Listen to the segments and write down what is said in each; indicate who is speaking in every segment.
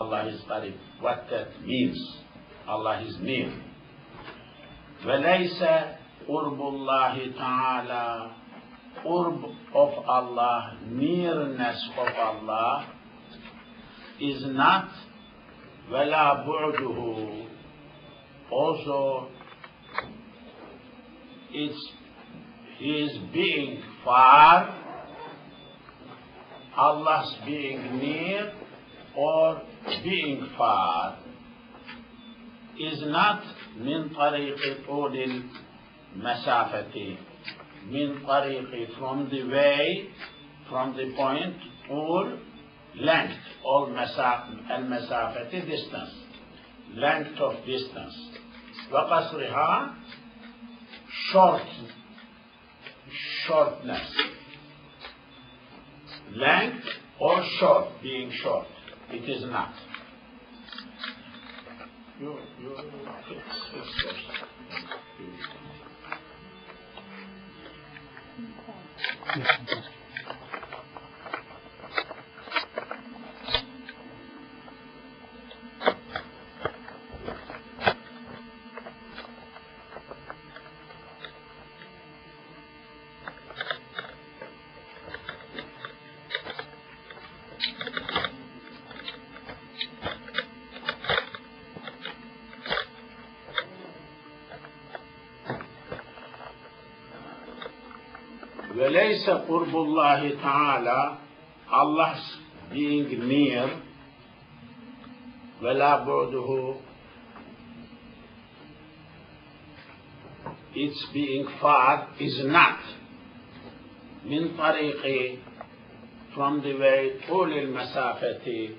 Speaker 1: Allah is qarib. What that means? Allah is near. وَلَيْسَ قُرْبُ اللَّهِ تَعَالَى Qurb of Allah, nearness of Allah, is not وَلَا بُعْدُهُ. Also, it's His being far, Allah's being near or being far, is not من طريق طول المسافة, من طريق from the way, from the point, طول length, or المسافة distance, length of distance, وقصرها shortness, length or short, being short. It is not. وَلَيْسَ قُرْبُ اللَّهِ تَعَالَى Allah's being near, وَلَا بُعْدُهُ its being far, is not من طريق from the way طول المسافة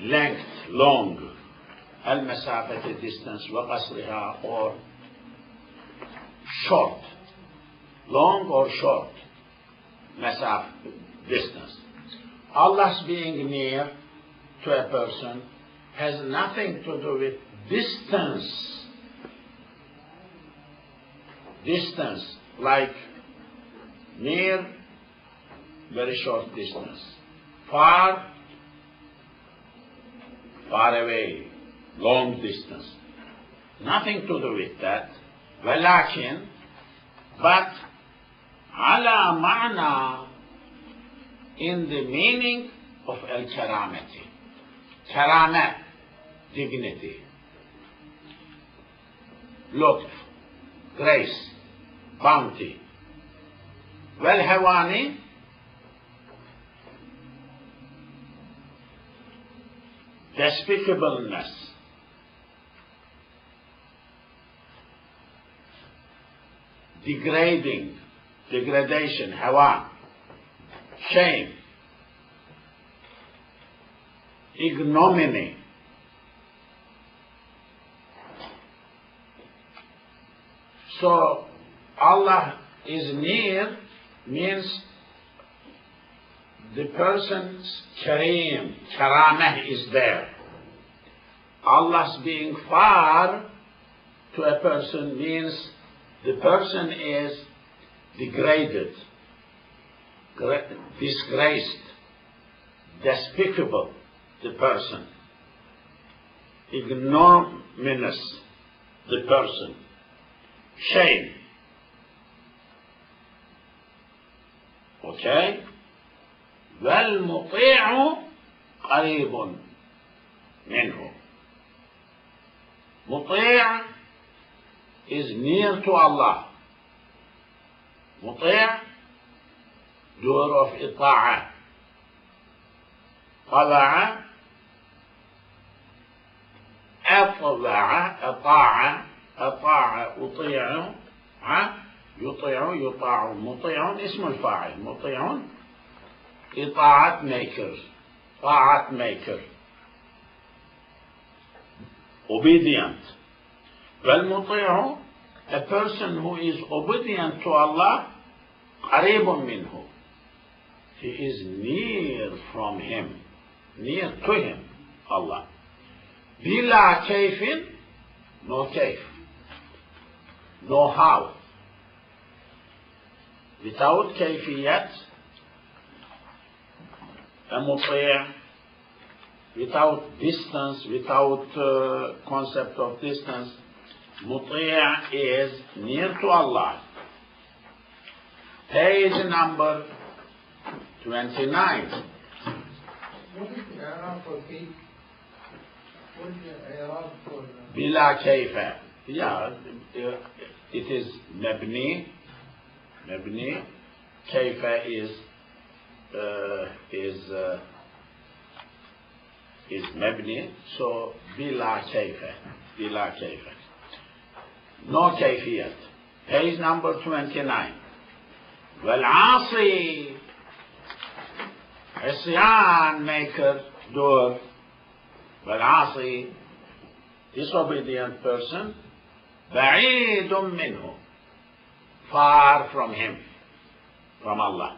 Speaker 1: length, long, المسافة distance, وقصرها or short, long or short مسافة distance. Allah's being near to a person has nothing to do with distance. Distance, like near, very short distance. Far, far away, long distance. Nothing to do with that. ولكن, but على معنى, in the meaning of al-karamati. Karama, dignity. Lutf, grace, bounty. والهواني, despicableness. Degrading, degradation, hawa, shame, ignominy. So Allah is near means the person's kareem, karamah is there. Allah's being far to a person means the person is degraded, disgraced, despicable, the person, ignominious, the person, shame. Okay? وَالْمُطِيعُ قَرِيبٌ مِنْهُ. Muti' is near to Allah. Muti', doer of ita'ah. طَبَعَ, أَطْبَعَ, أطاع, أطاع, أطيع, يطيع, يطاع. مطيع اسم الفاعل. مطيع إطاعة maker, طاعة maker, obedient. والمطيع, a person who is obedient to Allah, قريب منه, he is near from him, near to him, Allah. بلا كيف, no كيف, no how, without كيفية, a muti', without distance, without concept of distance, muti' is near to Allah. Page number 29.
Speaker 2: What is the Arab for faith? What is the Arab for...
Speaker 1: Bila kayfa. Yeah, it is mabni. Mabni. Kayfa is mabni. So bila kayfa. Bila kayfa. No kayfiyat. Page number 29. Wal-'asi, isyan maker, doer. Wal-'asi, disobedient person. Ba'idun minhu, far from him, from Allah.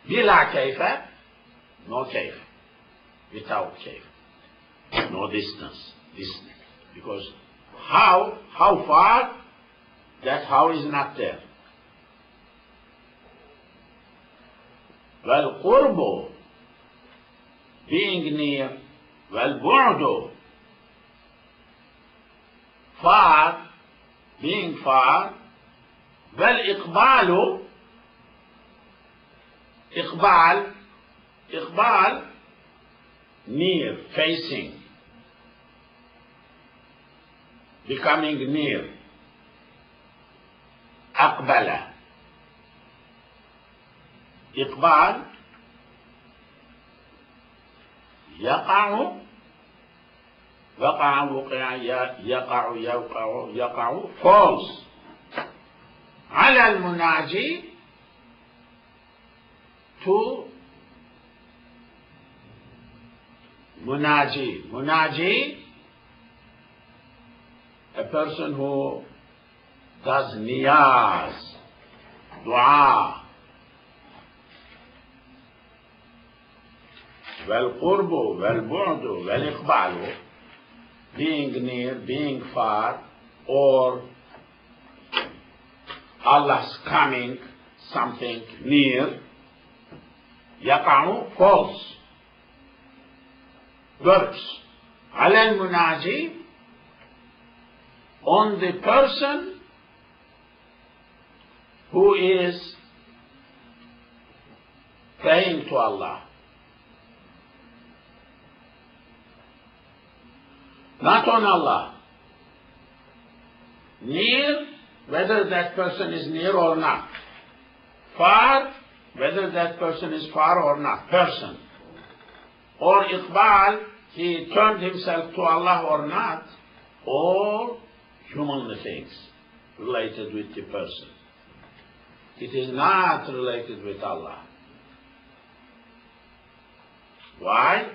Speaker 1: Bila kayfa, no kayf, without kayf, no distance, because how far, that how is not there. Wal-qurbu, being near. Wal-bu'du, far, being far. Wal-iqbalu, iqbal, near, facing, becoming near. Aqbala, iqbal, yaqa'u, waqa'a, wuqi'a, yaqa'u, falls. Ala al-munaji, to munaji, a person who does niyaz, dua. Wal-qurbu, wal-bu'du, wal-iqbalu, being near, being far, or Allah's coming, something near. Yaqa'u, false, works. Ala al-munaji, on the person who is praying to Allah. Not on Allah. Near, whether that person is near or not. Far, whether that person is far or not. Person. Or iqbal, he turned himself to Allah or not. Or human things related with the person. It is not related with Allah. Why?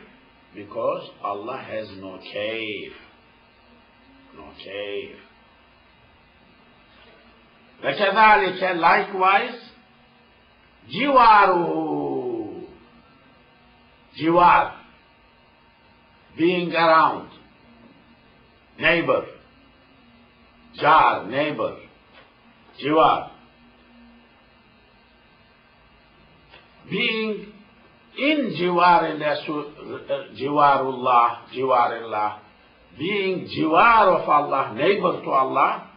Speaker 1: Because Allah has no kayf. No kayf. وَكَذَلِكَ, likewise, jiwaruhu, jiwar, being around, neighbor, jar, neighbor, jiwar, being in jiwarullah, being jiwar of Allah, neighbor to Allah,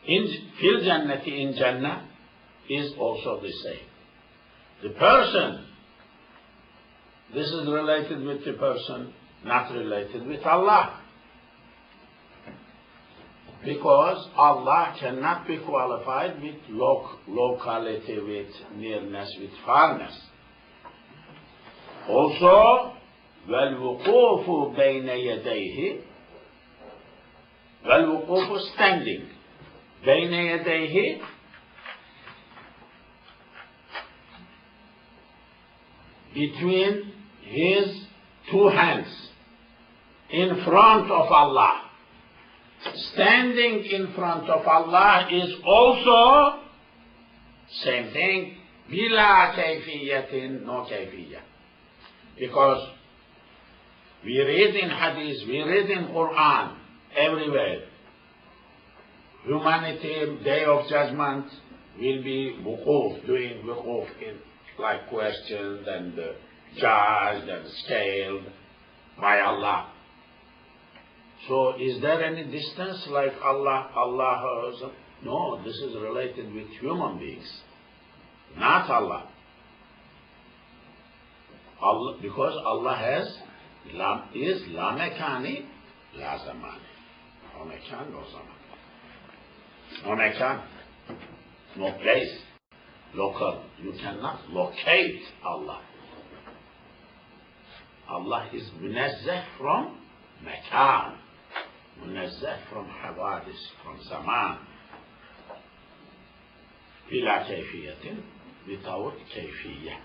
Speaker 1: in fil jannati, in Jannah, is also the same. The person, this is related with the person, not related with Allah. Because Allah cannot be qualified with locality, with nearness, with farness. Also, وَالْوُقُوفُ بَيْنَ يَدَيْهِ, وَالْوُقُوفُ, standing, بَيْنَ يَدَيْهِ, between his two hands, in front of Allah. Standing in front of Allah is also same thing, bila kayfiyatin, no kayfiyah. Because we read in hadith, we read in Quran, everywhere, humanity, day of judgment, will be wuquf, doing wuquf in like questions and judged and scaled by Allah. So is there any distance like Allah? No, this is related with human beings, not Allah. Because Allah is la mekani, la zamani. No mekan, no zaman. No mekan, no place, local. You cannot locate Allah. Allah is munazzah from mekan, munazzah from hawadis, from zaman. Bila kayfiyatin, without kayfiyah.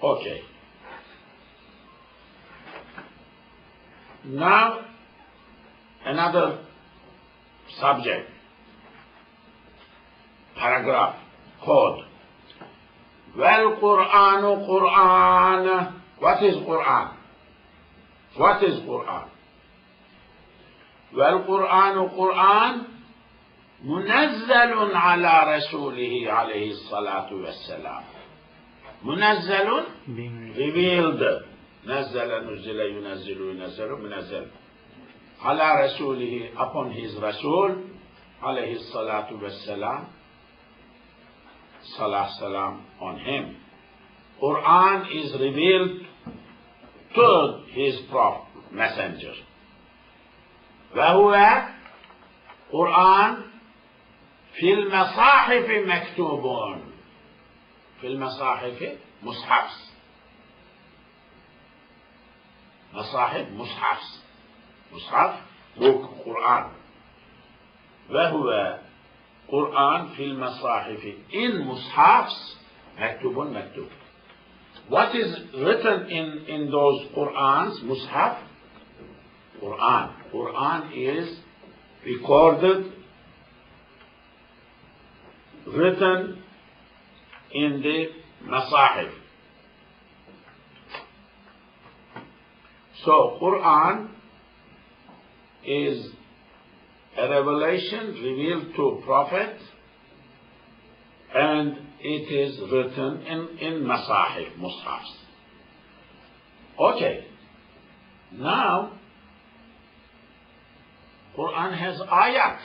Speaker 1: Okay. Now, another subject, paragraph, code. Well, Quran. What is Quran? What is Quran? Well, Quran munazzalun ala rasulihi alayhi salatu wassalam. Munazzalun, revealed. Nazzala, nuzila, yunazzilu, yunazzalu, munazzal. Ala rasulihi, upon his Rasul, alayhi salatu wassalam. Salah salam on him. Quran is revealed to his prophet, messenger. وهو قرآن في المصاحف مكتوب. في المصاحف مصحف. مصاحف مصحف. مصحف book Quran. وهو Quran في المصاحف in mushafs مكتوب. What is written in those Qurans, mushaf? Quran. Quran is recorded, written in the masahif. So Quran is a revelation revealed to Prophet, and it is written in masahif, mushafs. Okay. Now, Quran has ayat.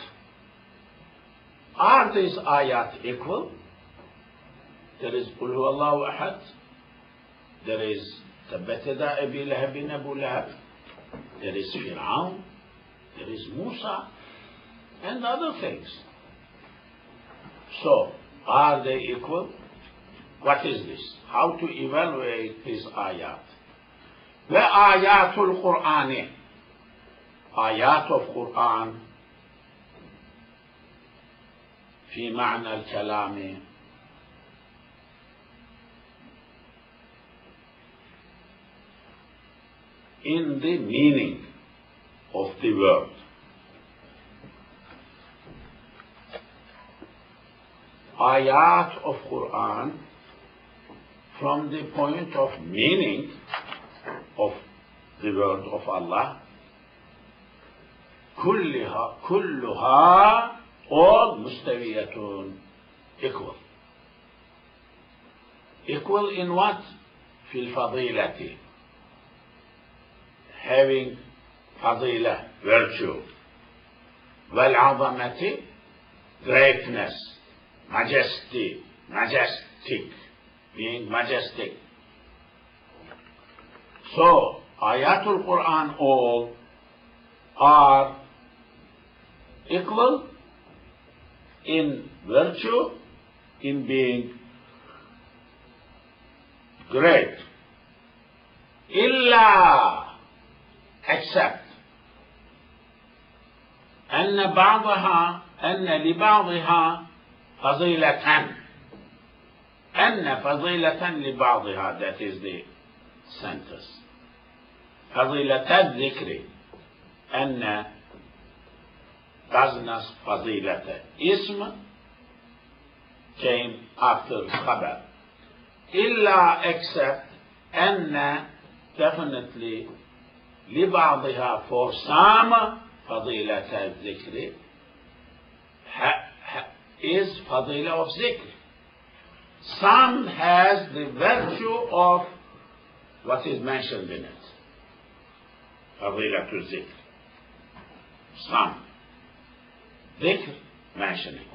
Speaker 1: Are these ayat equal? There is Qul Huwallahu Ahad. There is Tabbat Yada Abi Lahabin Abu Lahab. There is Fir'aun. There is Musa. And other things. So, are they equal? What is this? How to evaluate these ayat? وَآيَاتُ الْقُرْآنِ. Ayat of Quran في معنى الكلام in the meaning of the word. Ayat of Quran from the point of meaning of the word of Allah, كلها all مستوية, equal. Equal in what? في الفضيلة, having فضيلة, virtue. والعظمة, greatness, majesty, majestic, being majestic. So, Ayatul Quran all are equal in virtue, in being great. إلا, except أن لبعضها فضيلة. أن فضيلة لبعضها, that is the sentence. فضيلة الذكر. أن does فضيلة. اسم came after خبر. إلا, except أن, definitely لبعضها, for some, فضيلة الذكر is فضيلة of ذكر. Some has the virtue of what is mentioned in it. Fadilatul Zikr. Some. Dhikr, mentioning.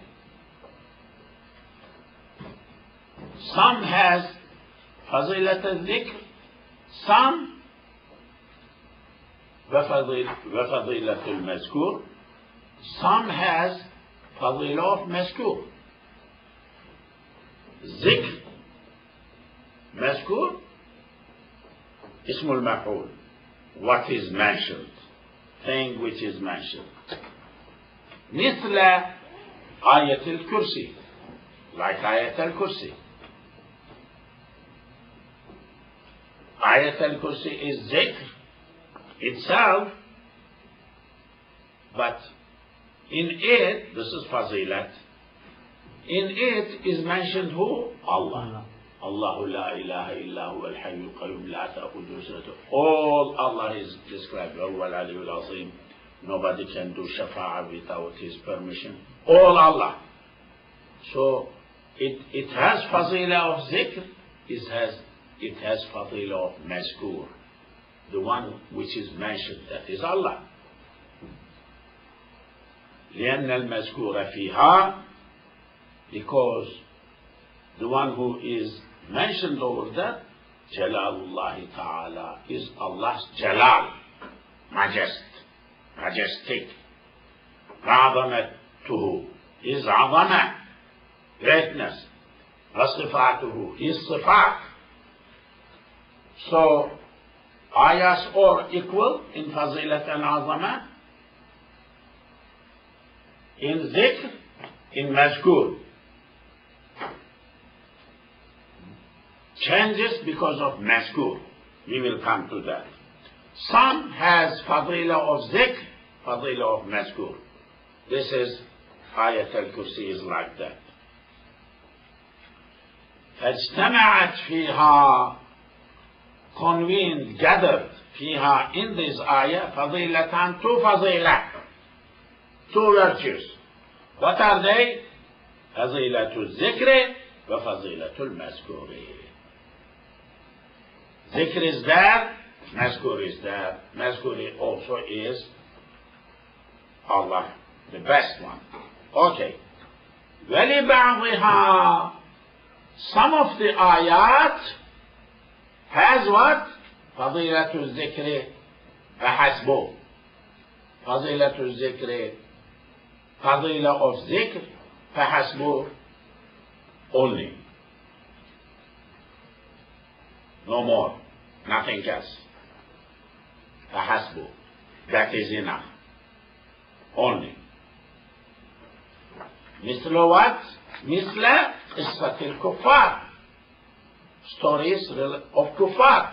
Speaker 1: Some has Fadilatul Zikr. Some Fadilatul Mazkur. Some has Fadilah of Mazkur. Zikr, Mazkur, Ismul Maf'ul, what is mentioned, thing which is mentioned. مثل آية الكرسي, like آية الكرسي. آية الكرسي is zikr itself, but in it, this is fazilat, in it is mentioned who? Allah. Allahu la ilaha illa huwa al-hayyul qayyum la ta'khudhuhu sinatun. All Allah is described. Huwa al-aliyyul azim. Nobody can do shafa'ah without his permission. All Allah. So it has fazila of zikr. It has fazila of mazkur. The one which is mentioned, that is Allah. لأن المذكور فيها, because the one who is mentioned over that, Jalalullah Ta'ala, is Allah's Jalal, majestic. Azamatuhu, is Azama, greatness. Wasifatuhu, his sifat. So, ayahs are equal in Fazilat and Azama, in Zikr, in Mazkur. Changes because of Mazkur. We will come to that. Some has Fadila of Zikr, Fadila of Mazkur. This is Ayat al-Kursi is like that. فاجتمعت فيها, convened, gathered, فيها, in this ayah, فضيلتان, two fadilah, two virtues. What are they? Fazilatul Zikri wa Fazilatul Mazkuri. Zikr is there, Mazkur is there. Mazkuri also is Allah, the best one. Okay. وَلِبَعْضِهَا, some of the ayat has what? Fadilatul Zikri فَحَسْبُ. Fadilatul Zikri, Fadila of Zikr فَحَسْبُ, only. No more, nothing else. فَحَسْبُ, that is enough. Only. مثل what? مثل قصة الكفار, stories of kuffar.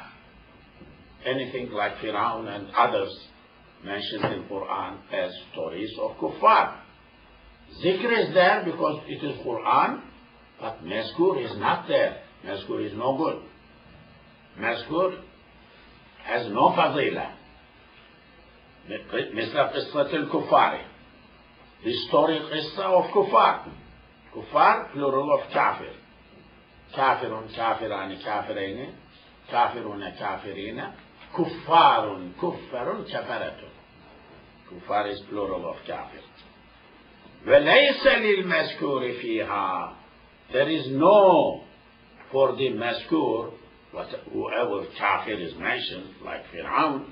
Speaker 1: Anything like Firaun and others mentioned in Quran as stories of kuffar. Zikr is there because it is Quran, but Mazkur is not there. Mazkur is no good. Mazkur has no fadila. مثل قصة الكفار, the story قصة of kuffar. Kuffar, plural of kafir. Kafirun, kafirani, kafirayni, kafiruna, kafirina, kuffarun, kuffarun, kafaratun. Kuffar is plural of kafir. وَلَيْسَ لِلْمَذْكُورِ فِيهَا, there is no for the mazkur, whoever kafir is mentioned, like Firaun,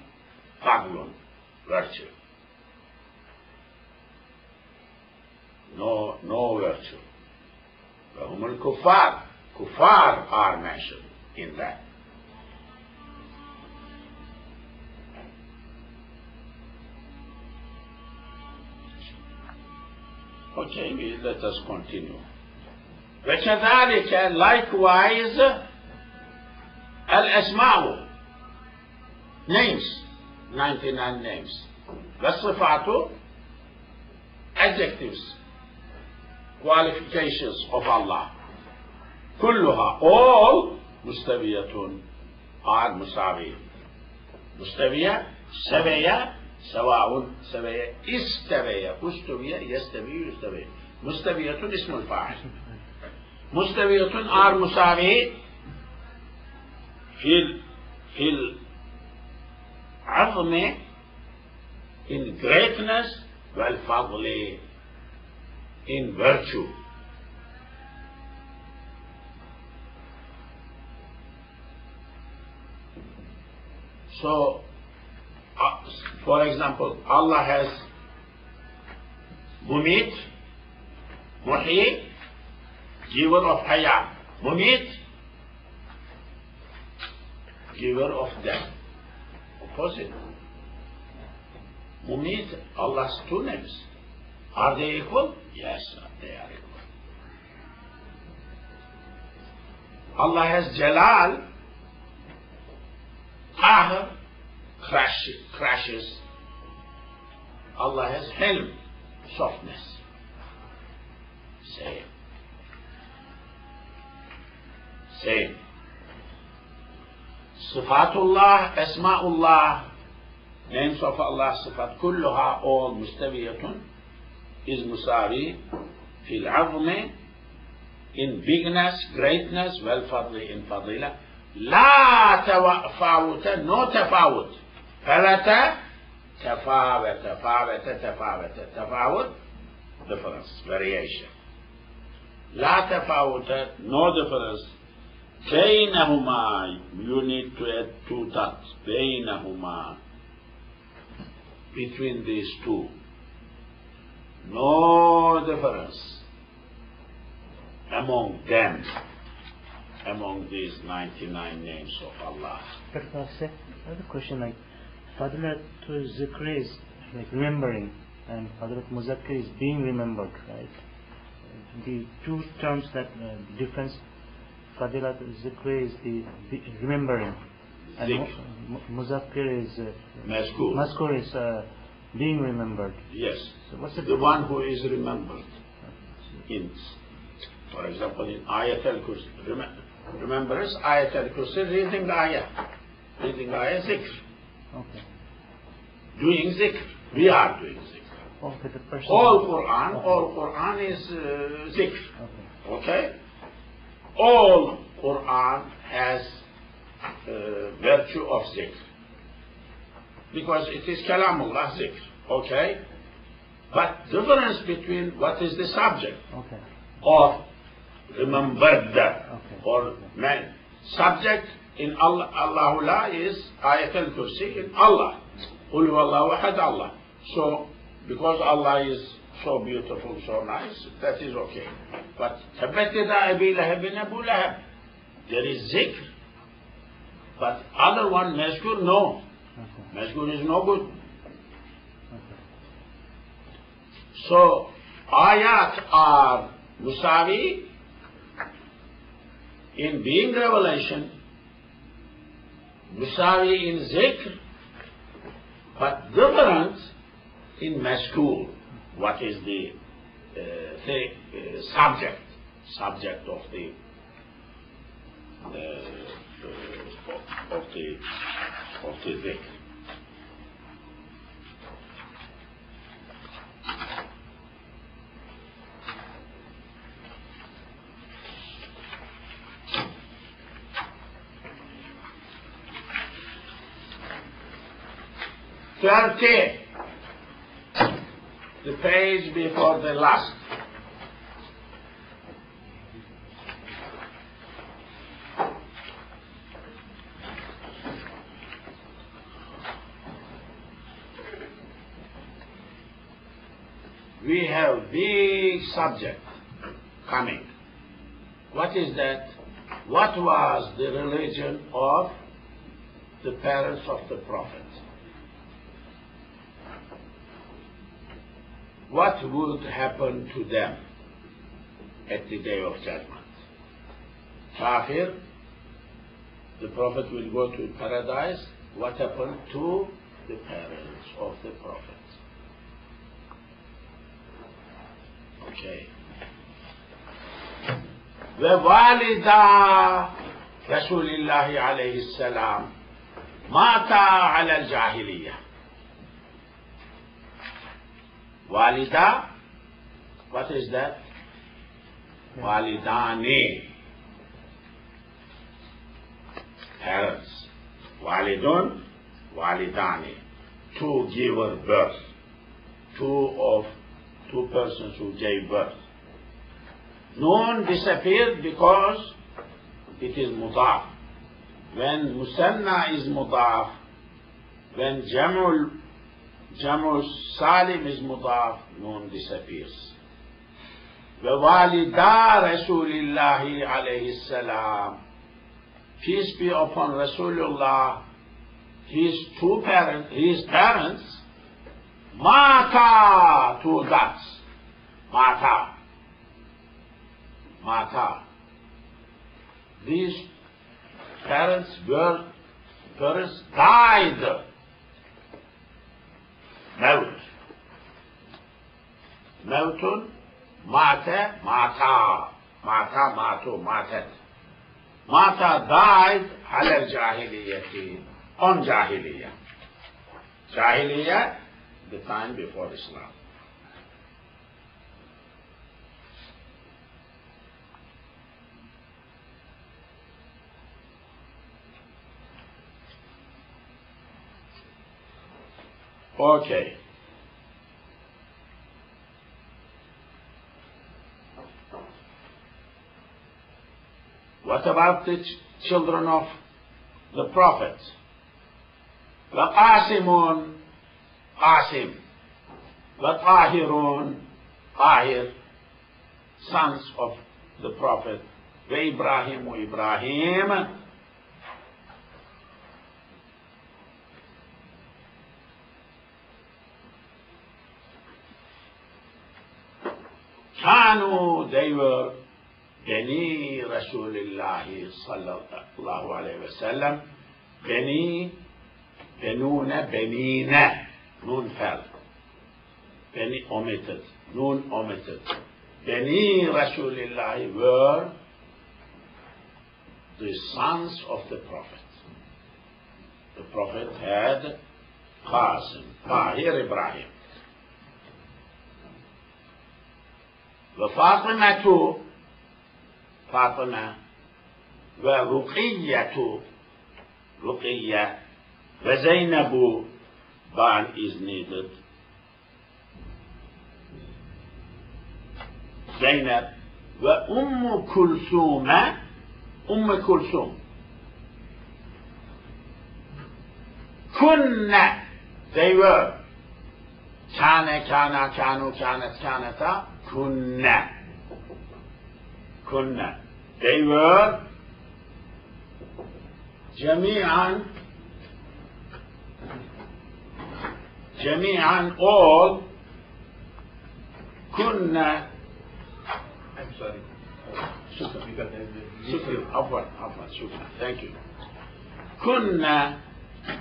Speaker 1: fadlun, virtue. No virtue. وَهُمُ الْكُفَّارِ, kuffar are mentioned in that. Okay, let us continue. وَكَذَلِكَ, likewise, الْأَسْمَاءُ, names, 99 names. وَالصِّفَاتُ, adjectives, qualifications of Allah. كلها, all, مستوية, are مساوية. مستوية, سوية, سواء, سوية, استوية, استوية, يستوي, يستوي. مستوية اسم الفاعل. مستوية are مساوي في العظم in greatness والفضل in virtue. So, for example, Allah has Mumit, Muhyi, giver of Hayat. Mumit, giver of death. Opposite. Mumit, Allah's two names. Are they equal? Yes, they are equal. Allah has Jalal, Qahr, crashes. Allah has Hilm, softness. Same. Sifatullah, Asma'ullah, names of Allah, Sifat, كلها all مستوية is مساوي في العظم in bigness, greatness, والفضل in فضيلة. لا تفاوت, no تفاوت. فلت تفاوت difference, variation. لا تفاوت, no difference. بينهما, you need to add two dots. بينهما, between these two, no difference among them, among these 99 names of Allah.
Speaker 3: But I have a question, like Fadlat Zikr is like remembering, and Fadlat Muzakkir is being remembered, right? The two terms that difference. Fadilat Zikr is the remembering, and Muzakkir is Mazkur is being remembered.
Speaker 1: Yes.
Speaker 3: So what's
Speaker 1: the one who is remembered. For example, in Ayat al-Kursi, remembrance, Ayat al-Kursi, reading Ayah, Zikr.
Speaker 3: Okay.
Speaker 1: Doing Zikr. We are doing Zikr.
Speaker 3: Okay, the person.
Speaker 1: All Quran is Zikr. Okay? All Quran has virtue of Zikr. Because it is Kalamullah Zikr. Okay? But difference between what is the subject of remembered or man. Subject in Allahu La is Ayat al-Kursi in Allah. Qul huwallahu ahad, Allah. So, because Allah is so beautiful, so nice, that is okay. But Tabbat yada Abi Lahabin Abu Lahab, there is Zikr. But other one, Mazkur, no. Mazkur is no good. So, ayat are musawi in being revelation, musawi in zikr, but different in mazkur. What is the subject of the zikr. The page before the last. We have big subject coming. What is that? What was the religion of the parents of the Prophet? What would happen to them at the day of judgment? Kafir, the Prophet will go to paradise. What happened to the parents of the Prophet? Okay. ووالدا رسول الله عليه السلام مات على الجاهلية. Walida, what is that? Walidani. Parents. Walidun, walidani. Two giver birth. Two persons who gave birth. Noon disappeared because it is mudaf. When musanna is mudaf, when jamul salim is mudaf, noon disappears. وَوَالِدَا رَسُولِ اللَّهِ عَلَيْهِ السَّلَامِ. Peace be upon Rasulullah, his parents, Mata, two dots. Mata. These parents died. Mautun, mata, matat. Mata died ala jahiliyyati, on jahiliyyah. Jahiliyyah, the time before Islam. Okay. What about the children of the Prophet? وَقَاسِمٌ Qasim, وَطَاهِرٌ Tahir, sons of the Prophet, وَإِبْرَاهِيمُ Ibrahim, كانوا, they were بني رسول الله صلى الله عليه وسلم. بني, بنون, بنين, noon fell. Beni omitted, noon omitted. Beni Rasulillah were the sons of the Prophet. The Prophet had Qasim, Tahir, Ibrahim. وفاطمة, Fatima, ورقية, Ruqiyya, وزينب, ban is needed. Zainab, وأم كلثوم, أم كلثوم. كنا, they were. كان, كانا, كانوا, كانت, كانتا. كنا, كنا, they were. جميعا, all. كنا,
Speaker 2: I'm sorry.
Speaker 1: شكرا, عفوا, شكرا, thank you. كنا,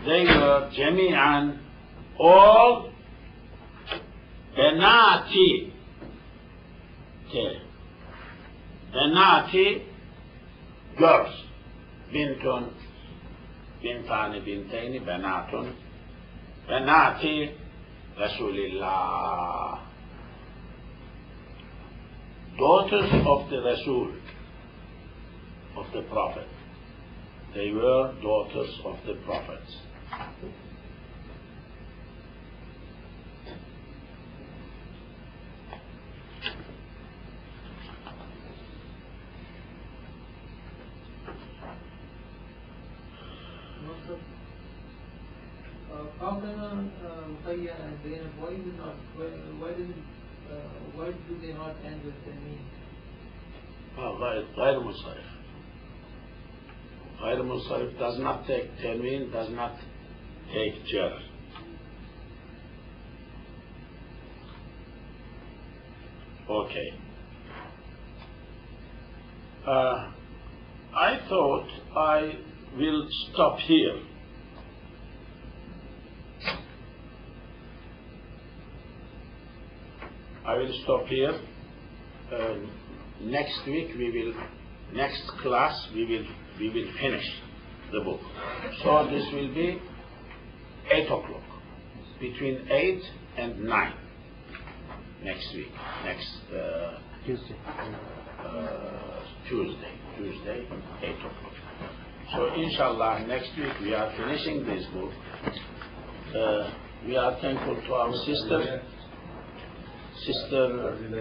Speaker 1: they were. جميعا, all. بناتي, بناتي, girls. بنتون, بنتان, بنتين, بناتون. بناتي رسول الله, daughters of the Rasul, of the Prophet. They were daughters of the prophets.
Speaker 2: How can Ruqayya and Zainab, why do they not end with Tamim?
Speaker 1: غير منصرف. غير منصرف does not take termin, does not take jar. Okay. I thought I will stop here. I will stop here. Next week next class we will finish the book. So this will be 8 o'clock, between 8 and 9 next week, next
Speaker 3: Tuesday.
Speaker 1: Tuesday, 8 o'clock. So inshallah, next week we are finishing this book. We are thankful to our sister